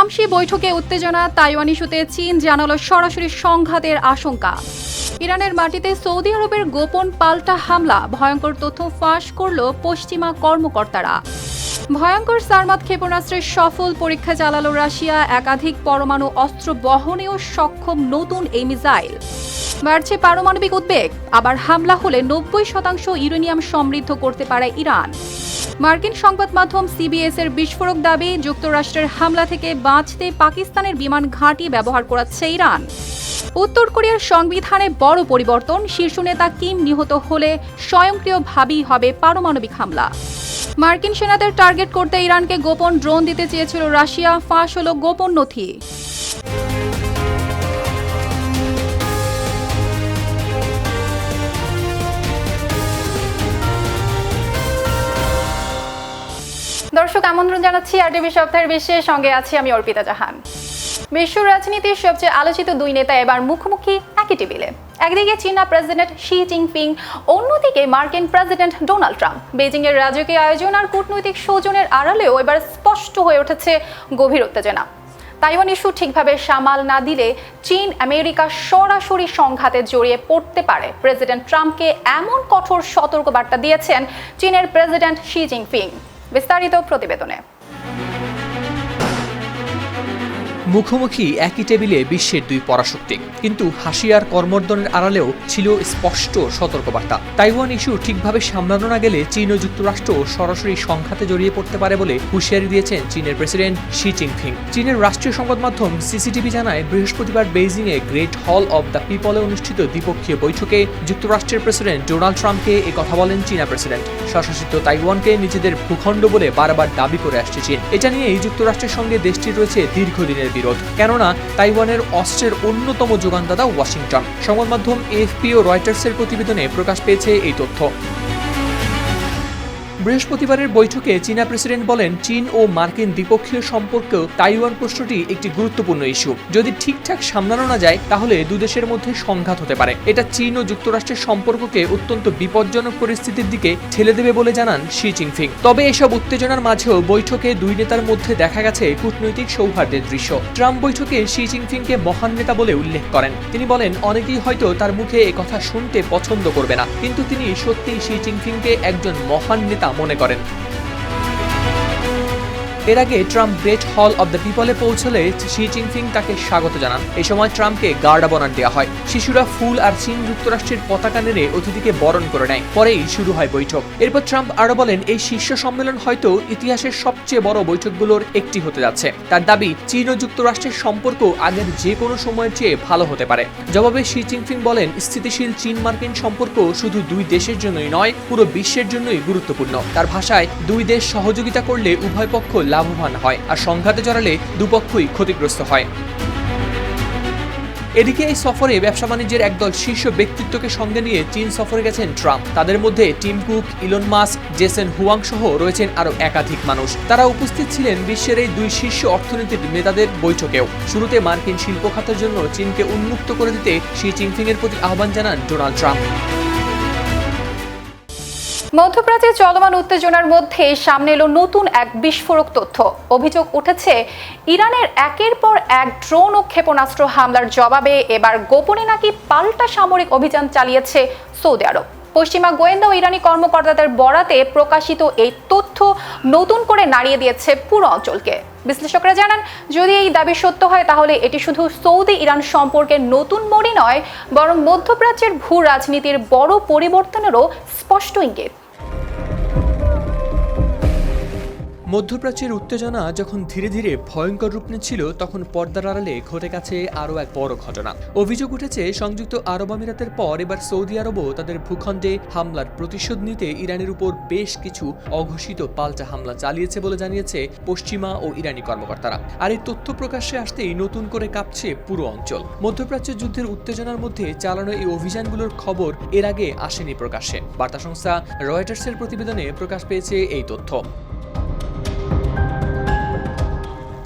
শামসি বৈঠকে উত্তেজনা, তাইওয়ান ইস্যুতে চীন জানালো সরাসরি সংঘাতের আশঙ্কা। ইরানের মাটিতে সৌদি আরবের গোপন পাল্টা হামলা, ভয়ঙ্কর তথ্য ফাঁস করল পশ্চিমা কর্মকর্তারা। ভয়ঙ্কর সারমাদ ক্ষেপণাস্ত্রের সফল পরীক্ষা চালালো রাশিয়া, একাধিক পরমাণু অস্ত্র বহনেও সক্ষম নতুন এই মিসাইল। বাড়ছে পারমাণবিক উদ্বেগ, আবার হামলা হলে 90% ইউরেনিয়াম সমৃদ্ধ করতে পারে ইরান। মার্কিন সংবাদ মাধ্যম সিবিএস এর বিস্ফোরক দাবি, যুক্তরাষ্ট্রের হামলা থেকে বাঁচতে পাকিস্তানের বিমান ঘাঁটি ব্যবহার করাচ্ছে ইরান। উত্তর কোরিয়ার সংবিধানে বড় পরিবর্তন, শীর্ষ নেতা কিম নিহত হলে স্বয়ংক্রিয়ভাবেই হবে পারমাণবিক হামলা। মার্কিন সেনাদের টার্গেট করতে ইরানকে গোপন ড্রোন দিতে চেয়েছিল রাশিয়া, ফাঁস হলো গোপন নথি। দর্শক, আমন্ত্রণ জানাচ্ছি আরটিভি সপ্তাহের বিশ্বের সঙ্গে আছি আমি অর্পিতা জাহান। বিশ্ব রাজনীতির সবচেয়ে আলোচিত দুই নেতা এবার মুখোমুখি একই টেবিলে। একদিকে চীনা প্রেসিডেন্ট শি জিনপিং, অন্যদিকে মার্কিন প্রেসিডেন্ট ডোনাল্ড ট্রাম্প। বেজিং এর রাজকীয় আয়োজন আর কূটনৈতিক সৌজন্যের আড়ালেও এবার স্পষ্ট হয়ে উঠেছে গভীর উত্তেজনা। তাইওয়ান ইস্যু ঠিকভাবে সামাল না দিলে চীন আমেরিকা সরাসরি সংঘাতে জড়িয়ে পড়তে পারে। প্রেসিডেন্ট ট্রাম্পকে এমন কঠোর সতর্কবার্তা দিয়েছেন চীনের প্রেসিডেন্ট শি জিনপিং। বিস্তারিত প্রতিবেদনে। মুখোমুখি একই টেবিলে বিশ্বের দুই পরাশক্তি, কিন্তু হাসি আর কর্মর্দনের আড়ালেও ছিল স্পষ্ট সতর্কবার্তা। তাইওয়ান ইস্যু ঠিকভাবে সামলানো না গেলে চীন ও যুক্তরাষ্ট্র সরাসরি সংঘাতে জড়িয়ে পড়তে পারে বলে হুঁশিয়ারি দিয়েছেন চীনের প্রেসিডেন্ট শি জিনপিং। চীনের রাষ্ট্রীয় সংবাদ মাধ্যম সিসিটিভি জানায়, বৃহস্পতিবার বেইজিংয়ে গ্রেট হল অব দ্য পিপলে অনুষ্ঠিত দ্বিপক্ষীয় বৈঠকে যুক্তরাষ্ট্রের প্রেসিডেন্ট ডোনাল্ড ট্রাম্পকে কথা বলেন চীনা প্রেসিডেন্ট। স্বশাসিত তাইওয়ানকে নিজেদের ভূখণ্ড বলে বারবার দাবি করে আসছে চীন। এটা নিয়েই যুক্তরাষ্ট্রের সঙ্গে দেশটির রয়েছে দীর্ঘদিনের বিরোধ, কেননা তাইওয়ানের অস্ত্রের অন্যতম যোগানদাতা ওয়াশিংটন। সংবাদ মাধ্যম এএফপি ও রয়টার্সের প্রতিবেদনে প্রকাশ পেয়েছে এই তথ্য। বৃহস্পতিবারের বৈঠকে চীনা প্রেসিডেন্ট বলেন, চীন ও মার্কিন দ্বিপক্ষীয় সম্পর্কেও তাইওয়ান প্রশ্নটি একটি গুরুত্বপূর্ণ ইস্যু। যদি ঠিকঠাক সামলানো না যায় তাহলে দুদেশের মধ্যে সংঘাত হতে পারে। এটা চীন ও যুক্তরাষ্ট্রের সম্পর্ককে অত্যন্ত বিপজ্জনক পরিস্থিতির দিকে ঠেলে দেবে বলে জানান শি জিনপিং। তবে এসব উত্তেজনার মাঝেও বৈঠকে দুই নেতার মধ্যে দেখা গেছে কূটনৈতিক সৌহার্দ্যের দৃশ্য। ট্রাম্প বৈঠকে শি জিনপিংকে মহান নেতা বলে উল্লেখ করেন। তিনি বলেন, অনেকেই হয়তো তার মুখে একথা শুনতে পছন্দ করবে না, কিন্তু তিনি সত্যিই শি জিনপিংকে একজন মহান নেতা মনে করেন। এর আগে ট্রাম্প গ্রেট হল অব দ্য পিপলে পৌঁছলে শি জিনপিং তাকে স্বাগত জানান। এই সময় ট্রাম্পকে গার্ড অব অনার দেওয়া হয়। শিশুরা ফুল আর চীন যুক্তরাষ্ট্রের পতাকা নেড়ে অতিথিকে বরণ করে নেয়। পরেই শুরু হয় বৈঠক। এরপর ট্রাম্প আরো বলেন, এই শীর্ষ সম্মেলন হয়তো ইতিহাসের সবচেয়ে বড় বৈঠকগুলোর একটি হতে যাচ্ছে। তার দাবি, চীন ও যুক্তরাষ্ট্রের সম্পর্ক আগের যে কোনো সময়ের চেয়ে ভালো হতে পারে। জবাবে শি জিনপিং বলেন, স্থিতিশীল চীন মার্কিন সম্পর্ক শুধু দুই দেশের জন্যই নয়, পুরো বিশ্বের জন্যই গুরুত্বপূর্ণ। তার ভাষায়, দুই দেশ সহযোগিতা করলে উভয় পক্ষ লাভবান হয়, আর সংঘাতে জড়ালে দুপক্ষই ক্ষতিগ্রস্ত হয়। এদিকে এই সফরে ব্যবসা বাণিজ্যের একদল শীর্ষ ব্যক্তিত্বকে সঙ্গে নিয়ে চীন সফরে গেছেন ট্রাম্প। তাদের মধ্যে Tim Cook, Elon Musk, Jason Huang সহ রয়েছেন আরো একাধিক মানুষ। তারা উপস্থিত ছিলেন বিশ্বের এই দুই শীর্ষ অর্থনীতির নেতাদের বৈঠকেও। শুরুতে মার্কিন শিল্প খাতের জন্য চীনকে উন্মুক্ত করে দিতে শি জিনপিং এর প্রতি আহ্বান জানান ডোনাল্ড ট্রাম্প। মধ্যপ্রাচ্যে চলমান উত্তেজনার মধ্যে সামনে এলো নতুন এক বিস্ফোরক তথ্য। অভিযোগ উঠেছে, ইরানের একের পর এক ড্রোন ও ক্ষেপণাস্ত্র হামলার জবাবে এবার গোপনে নাকি পাল্টা সামরিক অভিযান চালিয়েছে সৌদি আরব। পশ্চিমা গোয়েন্দা ও ইরানি কর্মকর্তাদের বরাতে প্রকাশিত এই তথ্য নতুন করে নাড়িয়ে দিয়েছে পুরো অঞ্চলকে। বিশ্লেষকরা জানান, যদি এই দাবি সত্য হয় তাহলে এটি শুধু সৌদি ইরান সম্পর্কের নতুন মোড়ই নয়, বরং মধ্যপ্রাচ্যের ভূ রাজনীতির বড় পরিবর্তনেরও স্পষ্ট ইঙ্গিত। মধ্যপ্রাচ্যের উত্তেজনা যখন ধীরে ধীরে ভয়ঙ্কর রূপ নিচ্ছিল, তখন পর্দার আড়ালে ঘটে গেছে আরও এক বড় ঘটনা। অভিযোগ উঠেছে, সংযুক্ত আরব আমিরাতের পর এবার সৌদি আরবও তাদের ভূখণ্ডে হামলার প্রতিশোধ নিতে ইরানের উপর বেশ কিছু অঘোষিত পাল্টা হামলা চালিয়েছে বলে জানিয়েছে পশ্চিমা ও ইরানি কর্মকর্তারা। আর এই তথ্য প্রকাশ্যে আসতেই নতুন করে কাঁপছে পুরো অঞ্চল। মধ্যপ্রাচ্য যুদ্ধের উত্তেজনার মধ্যে চালানো এই অভিযানগুলোর খবর এর আগে আসেনি প্রকাশ্যে। বার্তা সংস্থা রয়টার্সের প্রতিবেদনে প্রকাশ পেয়েছে এই তথ্য।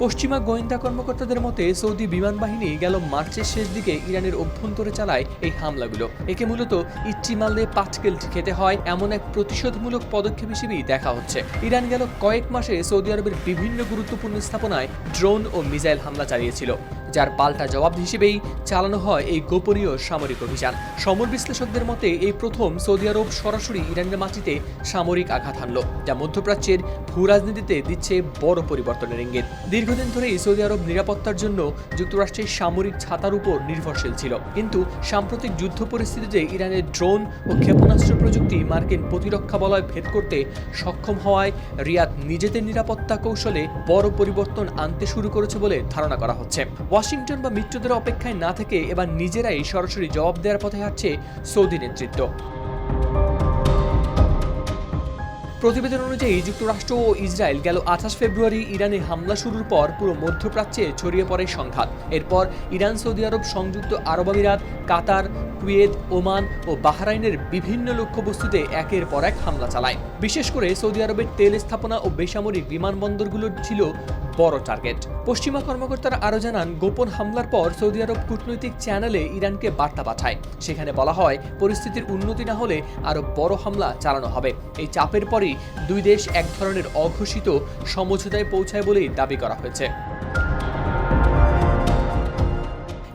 পশ্চিমা গোয়েন্দা কর্মকর্তাদের মতে সৌদি বিমান বাহিনী গেল মার্চের শেষ দিকে ইরানের অভ্যন্তরে চালায় এই হামলাগুলো। একে মূলত ইট্টি মারলে পাটকেল খেতে হয় এমন এক প্রতিশোধমূলক পদক্ষেপ হিসেবেই দেখা হচ্ছে। ইরান গেল কয়েক মাসে সৌদি আরবের বিভিন্ন গুরুত্বপূর্ণ স্থাপনায় ড্রোন ও মিসাইল হামলা চালিয়েছিল, যার পাল্টা জবাব হিসেবেই চালানো হয় এই গোপনীয় সামরিক অভিযান। সমর বিশ্লেষকদের মতে এই প্রথম সৌদি আরব সরাসরি ইরানের মাটিতে সামরিক আঘাত হানল, যা মধ্যপ্রাচ্যের ভূ রাজনীতিতে দিচ্ছে বড় পরিবর্তনের ইঙ্গিত। দীর্ঘদিন ধরেই সৌদি আরব নিরাপত্তার জন্য যুক্তরাষ্ট্রের সামরিক ছাতার উপর নির্ভরশীল ছিল, কিন্তু সাম্প্রতিক যুদ্ধ পরিস্থিতিতে ইরানের ড্রোন ও ক্ষেপণাস্ত্র প্রযুক্তি মার্কিন প্রতিরক্ষা বলয় ভেদ করতে সক্ষম হওয়ায় রিয়াদ নিজেদের নিরাপত্তা কৌশলে বড় পরিবর্তন আনতে শুরু করেছে বলে ধারণা করা হচ্ছে। ওয়াশিংটন বা মিত্রদের অপেক্ষায় না থেকে এবার নিজেরাই সরাসরি জবাব দেওয়ার পথে হাঁটছে সৌদি নেতৃত্ব। প্রতিবেদন অনুযায়ী যুক্তরাষ্ট্র ও ইসরায়েল গেল 28 ফেব্রুয়ারি ইরানে হামলা শুরুর পর পুরো মধ্যপ্রাচ্যে ছড়িয়ে পড়ে সংঘাত। এরপর ইরান, সৌদি আরব, সংযুক্ত আরব আমিরাত, কাতার, কুয়েত, ওমান ও বাহরাইনের বিভিন্ন লক্ষ্যবস্তুতে একের পর এক হামলা চালায়। বিশেষ করে সৌদি আরবের তেল স্থাপনা ও বেসামরিক বিমানবন্দরগুলো ছিল বড় টার্গেট। পশ্চিমা কর্মকর্তারা আরও জানান, গোপন হামলার পর সৌদি আরব কূটনৈতিক চ্যানেলে ইরানকে বার্তা পাঠায়। সেখানে বলা হয় পরিস্থিতির উন্নতি না হলে আরও বড় হামলা চালানো হবে। এই চাপের পরই দুই দেশ এক ধরনের অঘোষিত সমঝোতায় পৌঁছায় বলেই দাবি করা হয়েছে।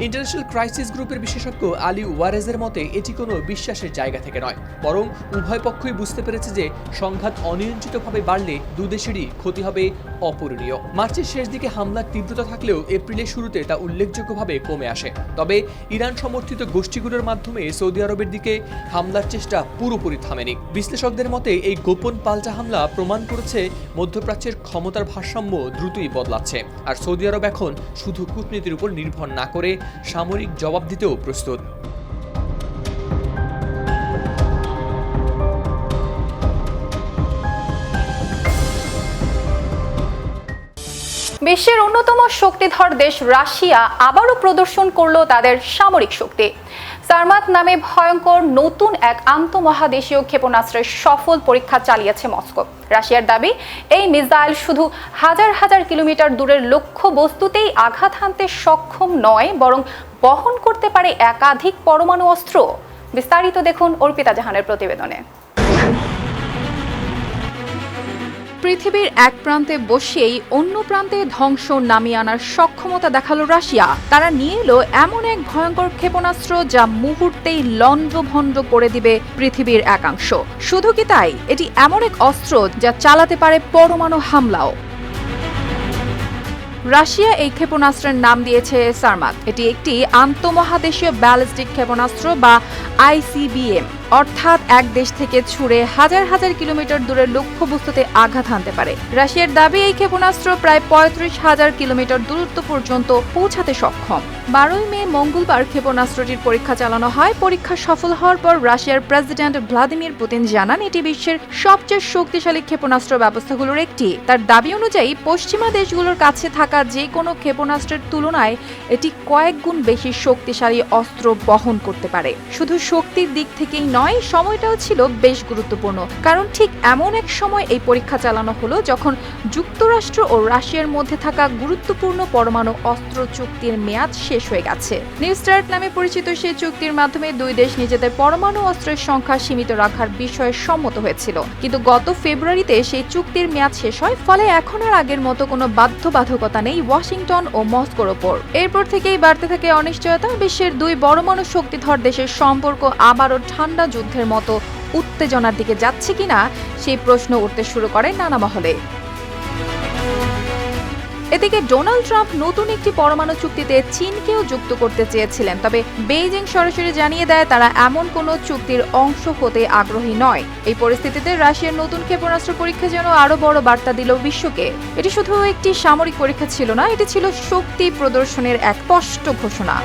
ইন্টারন্যাশনাল ক্রাইসিস গ্রুপের বিশেষজ্ঞ আলী ওয়ারেজের মতে এটি কোনো বিশ্বাসের জায়গা থেকে নয়, বরং উভয় পক্ষই বুঝতে পেরেছে যে সংঘাত অনিয়ন্ত্রিতভাবে বাড়লে দুদেশেরই ক্ষতি হবে অপূরণীয়। মার্চের শেষ দিকে হামলার তীব্রতা থাকলেও এপ্রিলের শুরুতে তা উল্লেখযোগ্যভাবে কমে আসে। তবে ইরান সমর্থিত গোষ্ঠীগুলোর মাধ্যমে সৌদি আরবের দিকে হামলার চেষ্টা পুরোপুরি থামেনি। বিশ্লেষকদের মতে এই গোপন পাল্টা হামলা প্রমাণ করেছে মধ্যপ্রাচ্যের ক্ষমতার ভারসাম্য দ্রুতই বদলাচ্ছে, আর সৌদি আরব এখন শুধু কূটনীতির উপর নির্ভর না করে সামরিক জবাব দিতেও প্রস্তুত। বিশ্বের অন্যতম শক্তিধর দেশ রাশিয়া আবারও প্রদর্শন করলো তাদের সামরিক শক্তি। সারমাত নামে ভয়ঙ্কর নতুন এক আন্তঃমহাদেশীয় ক্ষেপণাস্ত্রের সফল পরীক্ষা চালিয়েছে মস্কো। রাশিয়ার দাবি, এই মিসাইল শুধু হাজার হাজার কিলোমিটার দূরের লক্ষ্য বস্তুতেই আঘাত হানতে সক্ষম নয়, বরং বহন করতে পারে একাধিক পরমাণু অস্ত্র। বিস্তারিত দেখুন অর্পিতা জাহানের প্রতিবেদনে। পৃথিবীর এক প্রান্তে বসেই অন্য প্রান্তে ধ্বংস নামিয়ে আনার সক্ষমতা দেখালো রাশিয়া। তারা নিয়ে এলো এমন এক ভয়ঙ্কর ক্ষেপণাস্ত্র যা মুহূর্তেই লণ্ডভণ্ড করে দিবে পৃথিবীর একাংশ। শুধু কি তাই, এটি এমন এক অস্ত্র যা চালাতে পারে পরমাণু হামলাও। রাশিয়া এই ক্ষেপণাস্ত্রের নাম দিয়েছে সারমাত। এটি একটি আন্তঃমহাদেশীয় ব্যালিস্টিক ক্ষেপণাস্ত্র বা ICBM, অর্থাৎ এক দেশ থেকে ছুড়ে হাজার হাজার কিলোমিটার দূরের লক্ষ্যবস্তুতে আঘাত হানতে পারে। রাশিয়ার দাবি, এই ক্ষেপণাস্ত্র প্রায় 35,000 কিলোমিটার দূরত্ব পর্যন্ত পৌঁছাতে সক্ষম। 12 মে মঙ্গলবার ক্ষেপণাস্ত্রটির পরীক্ষা চালানো হয়। পরীক্ষা সফল হওয়ার পর রাশিয়ার প্রেসিডেন্ট ভ্লাদিমির পুতিন জানান, এটি বিশ্বের সবচেয়ে শক্তিশালী ক্ষেপণাস্ত্র ব্যবস্থাগুলোর একটি। তার দাবি অনুযায়ী পশ্চিমা দেশগুলোর কাছে থাকা যে কোনো ক্ষেপণাস্ত্রের তুলনায় এটি কয়েক গুণ বেশি শক্তিশালী অস্ত্র বহন করতে পারে। শুধু শক্তির দিক থেকেই নয়, সময়টাও ছিল বেশ গুরুত্বপূর্ণ, কারণ ঠিক এমন এক সময় এই পরীক্ষা চালানো হলো যখন যুক্তরাষ্ট্র ও রাশিয়ার মধ্যে থাকা গুরুত্বপূর্ণ পরমাণু অস্ত্র চুক্তির মেয়াদ শেষ হয়ে গেছে। নিউ স্টার্ট নামে পরিচিত সেই চুক্তির মাধ্যমে দুই দেশ নিজেদের পরমাণু অস্ত্রের সংখ্যা সীমিত রাখার বিষয়ে সম্মত হয়েছিল, কিন্তু গত ফেব্রুয়ারিতে সেই চুক্তির মেয়াদ শেষ হয়। ফলে এখন আর আগের মতো কোনো বাধ্যবাধকতা নেই ওয়াশিংটন ও মস্কোর ওপর। এরপর থেকেই বাড়তে থাকে অনিশ্চয়তা। বিশ্বের দুই পরমাণু শক্তিধর দেশের সম্পর্ক আবারও ঠান্ডা যুদ্ধের মতো উত্তেজনার দিকে যাচ্ছে কিনা সেই প্রশ্ন উঠতে শুরু করে নানা মহলে। এদিকে ডোনাল্ড ট্রাম্প নতুন একটি পরমাণু চুক্তিতে চীনকেও যুক্ত করতে চেয়েছিলেন, তবে বেইজিং সরাসরি জানিয়ে দেয় তারা এমন কোনো চুক্তির অংশ হতে আগ্রহী নয়। এই পরিস্থিতিতে রাশিয়ার নতুন ক্ষেপণাস্ত্র পরীক্ষা যেন আরো বড় বার্তা দিল বিশ্বকে। এটি শুধু একটি সামরিক পরীক্ষা ছিল না, এটি ছিল শক্তি প্রদর্শনের এক স্পষ্ট ঘোষণা।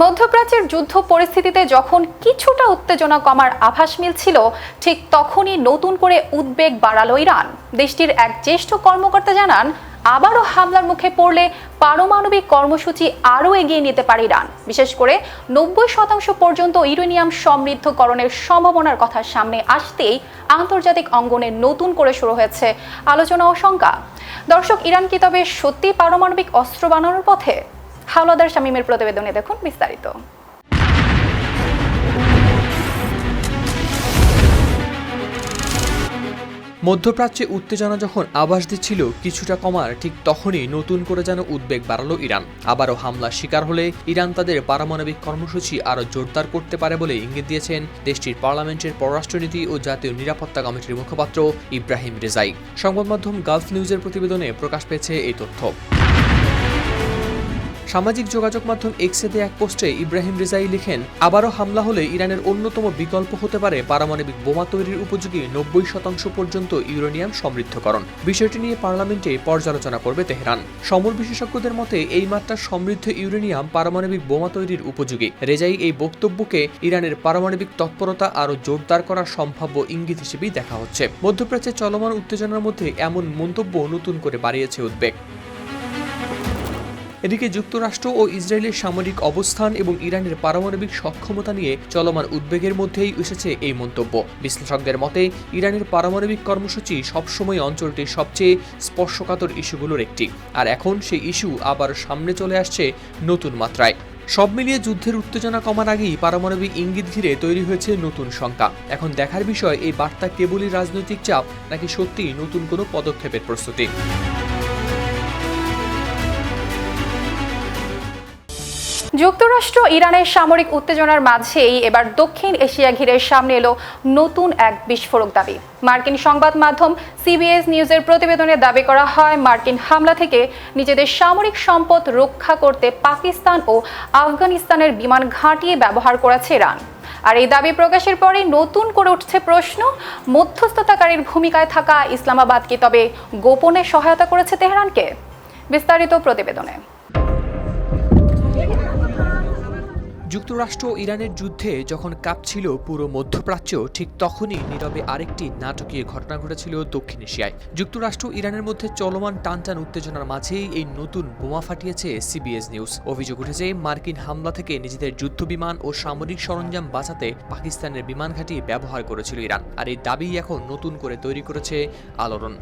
মধ্যপ্রাচ্যের যুদ্ধ পরিস্থিতিতে যখন কিছুটা উত্তেজনা কমার আভাস মিলছিল, ঠিক তখনই নতুন করে উদ্বেগ বাড়ালো ইরান। দেশটির এক জ্যেষ্ঠ কর্মকর্তা জানান, আবারও হামলার মুখে পড়লে পারমাণবিক কর্মসূচি আরও এগিয়ে নিতে পারে ইরান। বিশেষ করে 90% পর্যন্ত ইউরেনিয়াম সমৃদ্ধকরণের সম্ভাবনার কথা সামনে আসতেই আন্তর্জাতিক অঙ্গনে নতুন করে শুরু হয়েছে আলোচনা ও শঙ্কা। দর্শক, ইরান কি তবে সত্যি পারমাণবিক অস্ত্র বানানোর পথে? হাওলাদার শামীমের প্রতিবেদনে দেখুন বিস্তারিত। মধ্যপ্রাচ্যে উত্তেজনা যখন আভাস দিচ্ছিল কিছুটা কমার, ঠিক তখনই নতুন করে যেন উদ্বেগ বাড়ালো ইরান। আবারও হামলার শিকার হলে ইরান তাদের পারমাণবিক কর্মসূচি আরও জোরদার করতে পারে বলে ইঙ্গিত দিয়েছেন দেশটির পার্লামেন্টের পররাষ্ট্রনীতি ও জাতীয় নিরাপত্তা কমিটির মুখপাত্র ইব্রাহিম রেজাই। সংবাদ মাধ্যম গালফ নিউজের প্রতিবেদনে প্রকাশ পেয়েছে এই তথ্য। সামাজিক যোগাযোগ মাধ্যম এক্সে দেয়া এক পোস্টে ইব্রাহিম রেজাই লিখেন, আবারও হামলা হলে ইরানের অন্যতম বিকল্প হতে পারে পারমাণবিক বোমা তৈরির উপযোগী 90% পর্যন্ত ইউরেনিয়াম সমৃদ্ধকরণ। বিষয়টি নিয়ে পার্লামেন্টে পর্যালোচনা করবে তেহরান। সমর বিশেষজ্ঞদের মতে এই মাত্রার সমৃদ্ধ ইউরেনিয়াম পারমাণবিক বোমা তৈরির উপযোগী। রেজাই এই বক্তব্যকে ইরানের পারমাণবিক তৎপরতা আরও জোরদার করার সম্ভাব্য ইঙ্গিত হিসেবেই দেখা হচ্ছে। মধ্যপ্রাচ্যে চলমান উত্তেজনার মধ্যে এমন মন্তব্য নতুন করে বাড়িয়েছে উদ্বেগ। এদিকে যুক্তরাষ্ট্র ও ইসরায়েলের সামরিক অবস্থান এবং ইরানের পারমাণবিক সক্ষমতা নিয়ে চলমান উদ্বেগের মধ্যেই এসেছে এই মন্তব্য। বিশ্লেষকদের মতে ইরানের পারমাণবিক কর্মসূচি সবসময় অঞ্চলটির সবচেয়ে স্পর্শকাতর ইস্যুগুলোর একটি, আর এখন সেই ইস্যু আবার সামনে চলে আসছে নতুন মাত্রায়। সব মিলিয়ে যুদ্ধের উত্তেজনা কমার আগেই পারমাণবিক ইঙ্গিত ঘিরে তৈরি হয়েছে নতুন শঙ্কা। এখন দেখার বিষয় এই বার্তা কেবলই রাজনৈতিক চাপ নাকি সত্যিই নতুন কোনো পদক্ষেপের প্রস্তুতি। যুক্তরাষ্ট্র ইরানের সামরিক উত্তেজনার মাঝেই এবার দক্ষিণ এশিয়া ঘিরে সামনে এলো নতুন এক বিস্ফোরক দাবি। মার্কিন সংবাদ মাধ্যম সিবিএস নিউজের প্রতিবেদনে দাবি করা হয়, মার্কিন হামলা থেকে নিজেদের সামরিক সম্পদ রক্ষা করতে পাকিস্তান ও আফগানিস্তানের বিমান ঘাঁটি ব্যবহার করেছে ইরান। আর এই দাবি প্রকাশের পরে নতুন করে উঠছে প্রশ্ন, মধ্যস্থতাকারীর ভূমিকায় থাকা ইসলামাবাদ কি তবে গোপনে সহায়তা করেছে তেহরানকে? বিস্তারিত প্রতিবেদনে। যুক্তরাষ্ট্র ও ইরানের যুদ্ধে যখন কাঁপছিল পুরো মধ্যপ্রাচ্য, ঠিক তখনই নীরবে আরেকটি নাটকীয় ঘটনা ঘটেছিল দক্ষিণ এশিয়ায়। যুক্তরাষ্ট্র ইরানের মধ্যে চলমান টানটান উত্তেজনার মাঝেই এই নতুন বোমা ফাটিয়েছে সিবিএস নিউজ। অভিযোগ উঠেছে মার্কিন হামলা থেকে নিজেদের যুদ্ধবিমান ও সামরিক সরঞ্জাম বাঁচাতে পাকিস্তানের বিমান ঘাঁটি ব্যবহার করেছিল ইরান। আর এই দাবি এখন নতুন করে তৈরি করেছে আলোড়ন।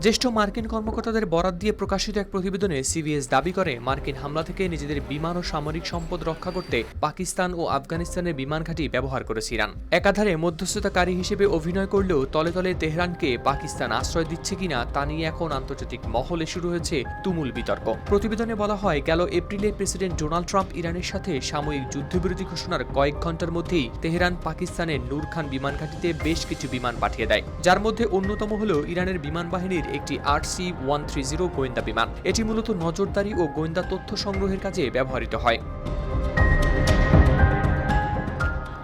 জ্যেষ্ঠ মার্কিন কর্মকর্তাদের বরাত দিয়ে প্রকাশিত এক প্রতিবেদনে সিবিএস দাবি করে, মার্কিন হামলা থেকে নিজেদের বিমান ও সামরিক সম্পদ রক্ষা করতে পাকিস্তান ও আফগানিস্তানের বিমান ঘাঁটি ব্যবহার করেছে ইরান। একাধারে মধ্যস্থতাকারী হিসেবে অভিনয় করলেও তলে তলে তেহরানকে পাকিস্তান আশ্রয় দিচ্ছে কিনা তা নিয়ে এখন আন্তর্জাতিক মহলে শুরু হয়েছে তুমুল বিতর্ক। প্রতিবেদনে বলা হয়, গেল এপ্রিলে প্রেসিডেন্ট ডোনাল্ড ট্রাম্প ইরানের সাথে সাময়িক যুদ্ধবিরতি ঘোষণার কয়েক ঘন্টার মধ্যেই তেহরান পাকিস্তানের নূর খান বিমান ঘাঁটিতে বেশ কিছু বিমান পাঠিয়ে দেয়, যার মধ্যে অন্যতম হল ইরানের বিমান বাহিনীর একটি RC-130 গোয়েন্দা বিমান। এটি মূলত নজরদারি ও গোয়েন্দা তথ্য সংগ্রহের কাজে ব্যবহৃত হয়।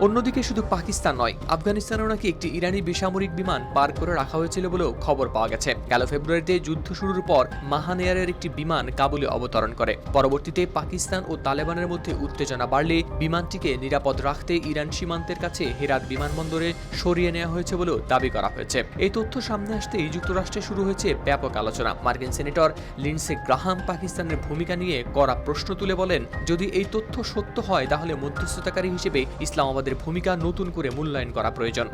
অন্যদিকে শুধু পাকিস্তান নয়, আফগানিস্তানেও নাকি একটি ইরানি বেসামরিক বিমান পার করে রাখা হয়েছিল বলেও খবর পাওয়া গেছে। গেল ফেব্রুয়ারিতে যুদ্ধ শুরুর পর মাহান এয়ারের একটি বিমান কাবুলে অবতরণ করে। পরবর্তীতে পাকিস্তান ও তালেবানের মধ্যে উত্তেজনা বাড়লে বিমানটিকে নিরাপদ রাখতে ইরান সীমান্তের কাছে হেরাত বিমানবন্দরে সরিয়ে নেওয়া হয়েছে বলেও দাবি করা হয়েছে। এই তথ্য সামনে আসতেই যুক্তরাষ্ট্রে শুরু হয়েছে ব্যাপক আলোচনা। মার্কিন সেনেটর লিন্ডসে গ্রাহাম পাকিস্তানের ভূমিকা নিয়ে কড়া প্রশ্ন তুলে বলেন, যদি এই তথ্য সত্য হয় তাহলে মধ্যস্থতাকারী হিসেবে ইসলামাবাদ ভূমিকা নতুন করে মূল্যায়ন করা প্রয়োজন।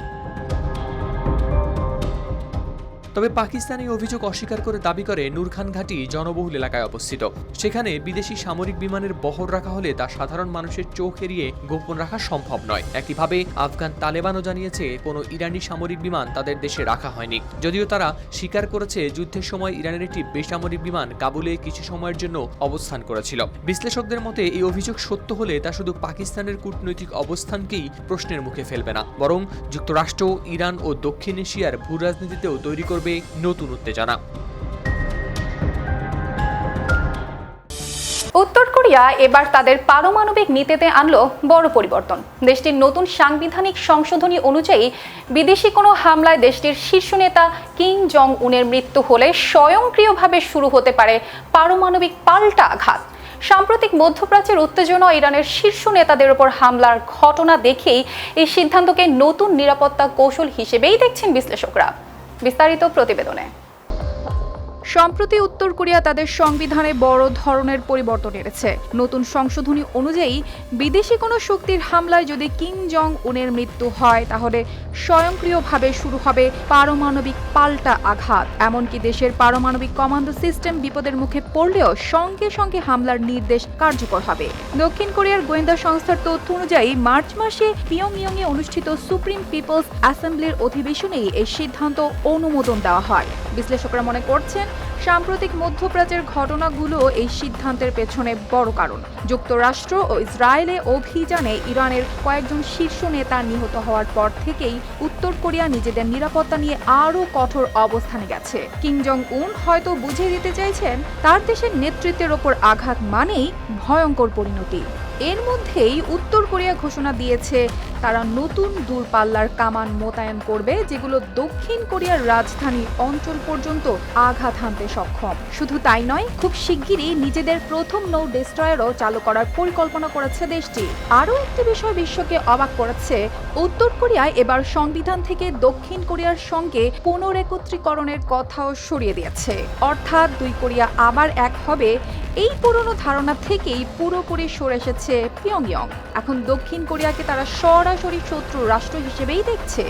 তবে পাকিস্তান এই অভিযোগ অস্বীকার করে দাবি করে নূর খান ঘাঁটি জনবহুল এলাকায় অবস্থিত। সেখানে বিদেশি সামরিক বিমানের বহর রাখা হলে তা সাধারণ মানুষের চোখ এড়িয়ে গোপন রাখা সম্ভব নয়। একইভাবে আফগান তালেবানও জানিয়েছে কোনো ইরানি সামরিক বিমান তাদের দেশে রাখা হয়নি, যদিও তারা স্বীকার করেছে যুদ্ধের সময় ইরানের একটি বেসামরিক বিমান কাবুলে কিছু সময়ের জন্য অবস্থান করেছিল। বিশ্লেষকদের মতে এই অভিযোগ সত্য হলে তা শুধু পাকিস্তানের কূটনৈতিক অবস্থানকেই প্রশ্নের মুখে ফেলবে না, বরং যুক্তরাষ্ট্র, ইরান ও দক্ষিণ এশিয়ার ভূ রাজনীতিতেও তৈরি করবে নতুন উত্তেজনা। উত্তর কোরিয়া এবার তাদের পারমাণবিক নীতিতে আনলো বড় পরিবর্তন। দেশটির নতুন সাংবিধানিক সংশোধনী অনুযায়ী বিদেশি কোনো হামলায় দেশটির শীর্ষ নেতা কিম জং উনের মৃত্যু হলে স্বয়ংক্রিয়ভাবে শুরু হতে পারে পারমাণবিক পাল্টা আঘাত। সাম্প্রতিক মধ্যপ্রাচ্যের উত্তেজনা ইরানের শীর্ষ নেতাদের উপর হামলার ঘটনা দেখেই এই সিদ্ধান্তকে নতুন নিরাপত্তা কৌশল হিসেবেই দেখছেন বিশ্লেষকরা। বিস্তারিত প্রতিবেদনে। সম্প্রতি উত্তর কোরিয়া তাদের সংবিধানে বড় ধরনের পরিবর্তন এনেছে। নতুন সংশোধনী অনুযায়ী বিদেশি কোনো শক্তির হামলায় যদি কিম জং উনের মৃত্যু হয় তাহলে স্বয়ংক্রিয়ভাবে শুরু হবে পারমাণবিক পাল্টা আঘাত। এমনকি দেশের পারমাণবিক কমান্ডো সিস্টেম বিপদের মুখে পড়লেও সঙ্গে সঙ্গে হামলার নির্দেশ কার্যকর হবে। দক্ষিণ কোরিয়ার গোয়েন্দা সংস্থার তথ্য অনুযায়ী মার্চ মাসে পিয়ংইয়ংয়ে অনুষ্ঠিত সুপ্রিম পিপলস অ্যাসেম্বলির অধিবেশনেই এই সিদ্ধান্ত অনুমোদন দেওয়া হয়। বিশ্লেষকরা মনে করছেন সাম্প্রতিক মধ্যপ্রাচ্যের ঘটনাগুলো এই সিদ্ধান্তের পেছনে বড় কারণ। যুক্তরাষ্ট্র ও ইসরায়েলে অভিযানে ইরানের কয়েকজন শীর্ষ নেতা নিহত হওয়ার পর থেকেই উত্তর কোরিয়া নিজেদের নিরাপত্তা নিয়ে আরও কঠোর অবস্থানে গেছে। কিম জং উন হয়তো বুঝিয়ে দিতে চাইছেন তার দেশের নেতৃত্বের ওপর আঘাত মানেই ভয়ঙ্কর পরিণতি। এর মধ্যেই উত্তর কোরিয়া ঘোষণা দিয়েছে তারা নতুন দূরপাল্লার কামান মোতায়েন করবে, যেগুলো দক্ষিণ কোরিয়ার রাজধানী অঞ্চল পর্যন্ত আঘাত হানতে সক্ষম। শুধু তাই নয়, খুব শিগগিরই নিজেদের প্রথম নৌ ডেস্ট্রয়ারও চালু করার পরিকল্পনা করেছে দেশটি। আরও একটি বিষয় বিশ্বকে অবাক করেছে, উত্তর কোরিয়ায় এবার সংবিধান থেকে দক্ষিণ কোরিয়ার সঙ্গে পুনরেকত্রীকরণের কথাও সরিয়ে দিয়েছে। অর্থাৎ দুই কোরিয়া আবার এক হবে, এই পুরনো ধারণা থেকেই পুরোপুরি সরে এসেছে পিয়ংইয়ং। এখন দক্ষিণ কোরিয়াকে তারা সরাসরি শত্রু রাষ্ট্র হিসেবেই দেখছে।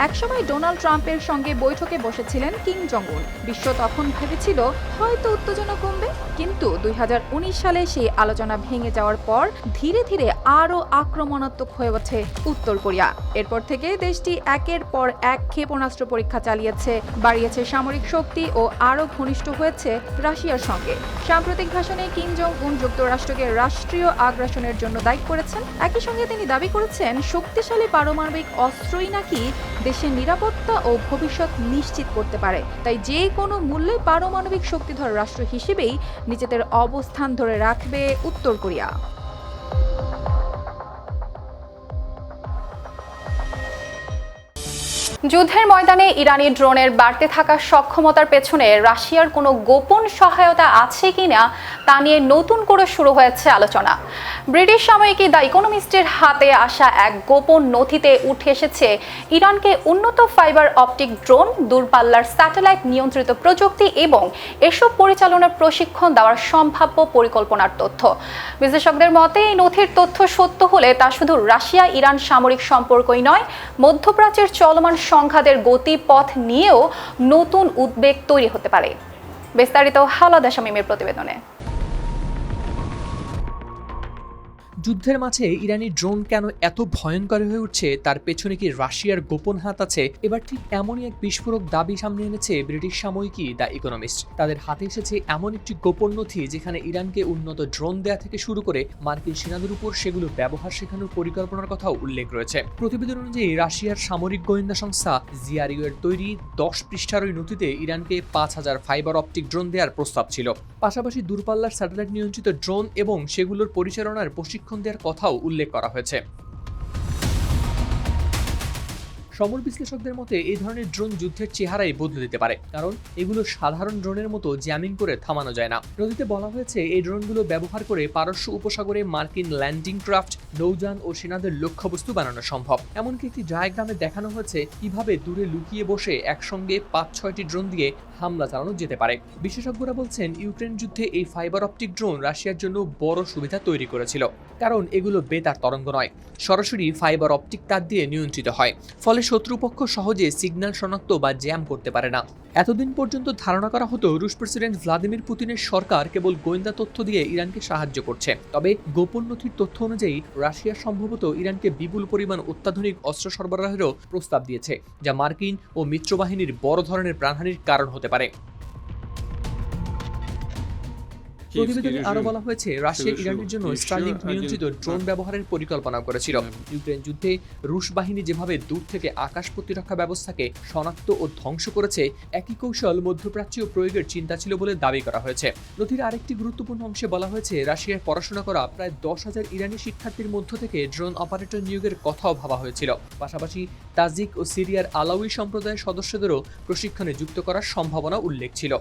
একসময় ডোনাল্ড ট্রাম্পের সঙ্গে বৈঠকে বসেছিলেন কিম জং উন। বিশ্ব তখন ভেবেছিল হয়তো উত্তেজনা কমবে, কিন্তু 2019 সালে সেই আলোচনা ভেঙে যাওয়ার পর ধীরে ধীরে আরও আক্রমণাত্মক হয়ে ওঠে উত্তর কোরিয়া। এরপর থেকে দেশটি একের পর এক ক্ষেপণাস্ত্র পরীক্ষা চালিয়েছে, বাড়িয়েছে সামরিক শক্তি ও আরও ঘনিষ্ঠ হয়েছে রাশিয়ার সঙ্গে। সাম্প্রতিক ভাষণে কিম জং উন যুক্তরাষ্ট্রকে রাষ্ট্রীয় আগ্রাসনের জন্য দায়ী করেছেন। একই সঙ্গে তিনি দাবি করেছেন শক্তিশালী পারমাণবিক অস্ত্রই নাকি দেশের নিরাপত্তা ও ভবিষ্যৎ নিশ্চিত করতে পারে। তাই যে কোনো মূল্যে পারমাণবিক শক্তিধর রাষ্ট্র হিসেবেই নিজেদের অবস্থান ধরে রাখবে উত্তর কোরিয়া। যুদ্ধের ময়দানে ইরানি ড্রোনের বাড়তে থাকা সক্ষমতার পেছনে রাশিয়ার কোনো গোপন সহায়তা আছে কিনা তা নিয়ে নতুন করে শুরু হয়েছে আলোচনা। ব্রিটিশ সাময়িকী দ্য ইকোনমিস্টের হাতে আসা এক গোপন নথিতে উঠে এসেছে ইরানকে উন্নত ফাইবার অপটিক ড্রোন, দূরপাল্লার স্যাটেলাইট নিয়ন্ত্রিত প্রযুক্তি এবং এসব পরিচালনার প্রশিক্ষণ দেওয়ার সম্ভাব্য পরিকল্পনার তথ্য। বিশ্লেষকদের মতে এই নথির তথ্য সত্য হলে তা শুধু রাশিয়া ইরান সামরিক সম্পর্কই নয়, মধ্যপ্রাচ্যের চলমান সংঘাতের গতিপথ নিয়েও নতুন উদ্বেগ তৈরি হতে পারে। বিস্তারিত হাওলাদার শামীমের প্রতিবেদনে। যুদ্ধের মাঝে ইরানি ড্রোন কেন এত ভয়ঙ্কর হয়ে উঠছে, তার পেছনে কি রাশিয়ার গোপন হাত আছে? এবার ঠিক এমনই এক বিস্ফোরক দাবি সামনে এনেছে ব্রিটিশ সাময়িকী দ্য ইকোনমিস্ট। তাদের হাতে এসেছে এমন একটি গোপন নথি যেখানে ইরানকে উন্নত ড্রোন দেয়া থেকে শুরু করে মার্কিন সেনাদের উপর সেগুলো ব্যবহার শেখানোর পরিকল্পনার কথাও উল্লেখ রয়েছে। প্রতিবেদন অনুযায়ী রাশিয়ার সামরিক গোয়েন্দা সংস্থা জিআরইউ এর তৈরি 10 পৃষ্ঠার ওই নথিতে ইরানকে 5000 ফাইবার অপটিক ড্রোন দেওয়ার প্রস্তাব ছিল। পাশাপাশি দূরপাল্লার স্যাটেলাইট নিয়ন্ত্রিত ড্রোন এবং সেগুলোর পরিচালনার প্রশিক্ষণ দেওয়ার কথাও উল্লেখ করা হয়েছে। সমর বিশ্লেষকদের মতে এই ধরনের ড্রোন যুদ্ধের চেহারাই বদলে দিতে পারে, কারণ এগুলো সাধারণ ড্রোনের মতো জ্যামিং করে থামানো যায় না। নথিতে বলা হয়েছে এই ড্রোনগুলো ব্যবহার করে পারস্য উপসাগরে মার্কিন ল্যান্ডিং ক্রাফট, নৌযান ও সেনাদের লক্ষ্যবস্তু বানানো সম্ভব। এমনকি একটি ডায়াগ্রামে দেখানো হয়েছে কিভাবে দূরে লুকিয়ে বসে একসঙ্গে 5-6টি ড্রোন দিয়ে হামলা চালানো যেতে পারে। বিশেষজ্ঞরা বলছেন ইউক্রেন যুদ্ধে এই ফাইবার অপটিক ড্রোন রাশিয়ার জন্য বড় সুবিধা তৈরি করেছিল, কারণ এগুলো বেতার তরঙ্গ নয়, সরাসরি ফাইবার অপটিক তার দিয়ে নিয়ন্ত্রিত হয়। ফলে শত্রুপক্ষ সহজে সিগন্যাল শনাক্ত বা জ্যাম করতে পারে না। এতদিন পর্যন্ত ধারণা করা হতো রুশ প্রেসিডেন্ট ভ্লাদিমির পুতিনের সরকার কেবল গোয়েন্দা তথ্য দিয়ে ইরানকে সাহায্য করছে। তবে গোপন নথির তথ্য অনুযায়ী রাশিয়া সম্ভবত ইরানকে বিপুল পরিমাণ অত্যাধুনিক অস্ত্র সরবরাহেরও প্রস্তাব দিয়েছে, যা মার্কিন ও মিত্রবাহিনীর বড় ধরনের প্রাণহানির কারণ হতে পারে। প্রতিবেদনে আরো বলা হয়েছে রাশিয়া ইরানের জন্য স্টারলিংক নিয়ন্ত্রিত ড্রোন ব্যবহারের পরিকল্পনা করেছিল। ইউক্রেন যুদ্ধে রুশ বাহিনী যেভাবে দূর থেকে আকাশ প্রতিরক্ষা ব্যবস্থাকে শনাক্ত ও ধ্বংস করেছে, একই কৌশল মধ্যপ্রাচ্যীয় প্রয়োগের চিন্তা ছিল বলে দাবি করা হয়েছে। নথির আরেকটি গুরুত্বপূর্ণ অংশে বলা হয়েছে রাশিয়ায় পড়াশোনা করা প্রায় 10,000 ইরানি শিক্ষার্থীর মধ্য থেকে ড্রোন অপারেটর নিয়োগের কথাও ভাবা হয়েছিল। পাশাপাশি তাজিক ও সিরিয়ার আলাউই সম্প্রদায়ের সদস্যদেরও প্রশিক্ষণে যুক্ত করার সম্ভাবনা উল্লেখ ছিল।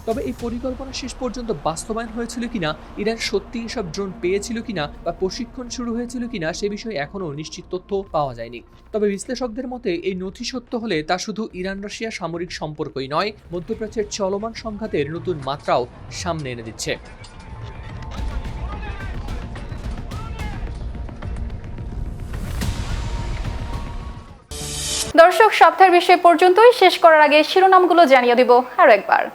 তবে এই পরিকল্পনা শেষ পর্যন্ত বাস্তবায়ন হয়েছিল কিনা, ইরান সত্যি এসব ড্রোন পেয়েছিল কিনা বা প্রশিক্ষণ শুরু হয়েছিল কিনা সে বিষয়ে এখনও নিশ্চিত তথ্য পাওয়া যায়নি। তবে বিশ্লেষকদের মতে এই নথি সত্য হলে তা শুধু ইরান রাশিয়া সামরিক সম্পর্কই নয়, মধ্যপ্রাচ্যের চলমান সংঘাতের নতুন মাত্রাও সামনে এনে দিচ্ছে। দর্শক, সপ্তাহের বিষয় পর্যন্তই। শেষ করার আগে শিরোনামগুলো জানিয়ে দেব আরও একবার।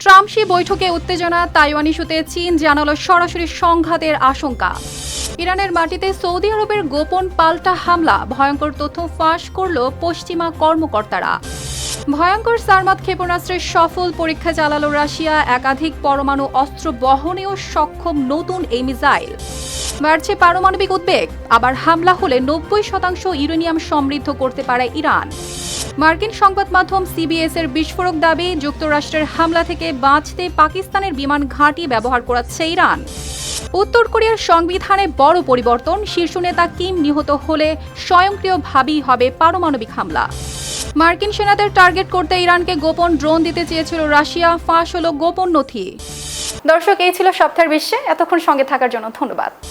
ট্রাম্প-শি বৈঠকে উত্তেজনা, তাইওয়ান ইস্যুতে চীন জানালো সরাসরি সংঘাতের আশঙ্কা। ইরানের মাটিতে সৌদি আরবের গোপন পাল্টা হামলা, ভয়ঙ্কর তথ্য ফাঁস করল পশ্চিমা কর্মকর্তারা। ভয়ঙ্কর সারমাদ ক্ষেপণাস্ত্রের সফল পরীক্ষা চালালো রাশিয়া, একাধিক পরমাণু অস্ত্র বহনেও সক্ষম নতুন এই মিসাইল। বাড়ছে পারমাণবিক উদ্বেগ, আবার হামলা হলে 90% ইউরেনিয়াম সমৃদ্ধ করতে পারে ইরান। মার্কিন সংবাদ মাধ্যম সিবিএস এর বিস্ফোরক দাবি, যুক্তরাষ্ট্রের হামলা থেকে বাঁচতে পাকিস্তানের বিমান ঘাঁটি ব্যবহার করাচ্ছে ইরান। উত্তর কোরিয়ার সংবিধানে বড় পরিবর্তন, শীর্ষ নেতা কিম নিহত হলে স্বয়ংক্রিয়ভাবেই হবে পারমাণবিক হামলা। মার্কিন সেনাদের টার্গেট করতে ইরানকে গোপন ড্রোন দিতে চেয়েছিল রাশিয়া, ফাঁস হলো গোপন নথি। দর্শক, এই ছিল সপ্তাহের বিশ্বে। এতক্ষণ সঙ্গে থাকার জন্য ধন্যবাদ।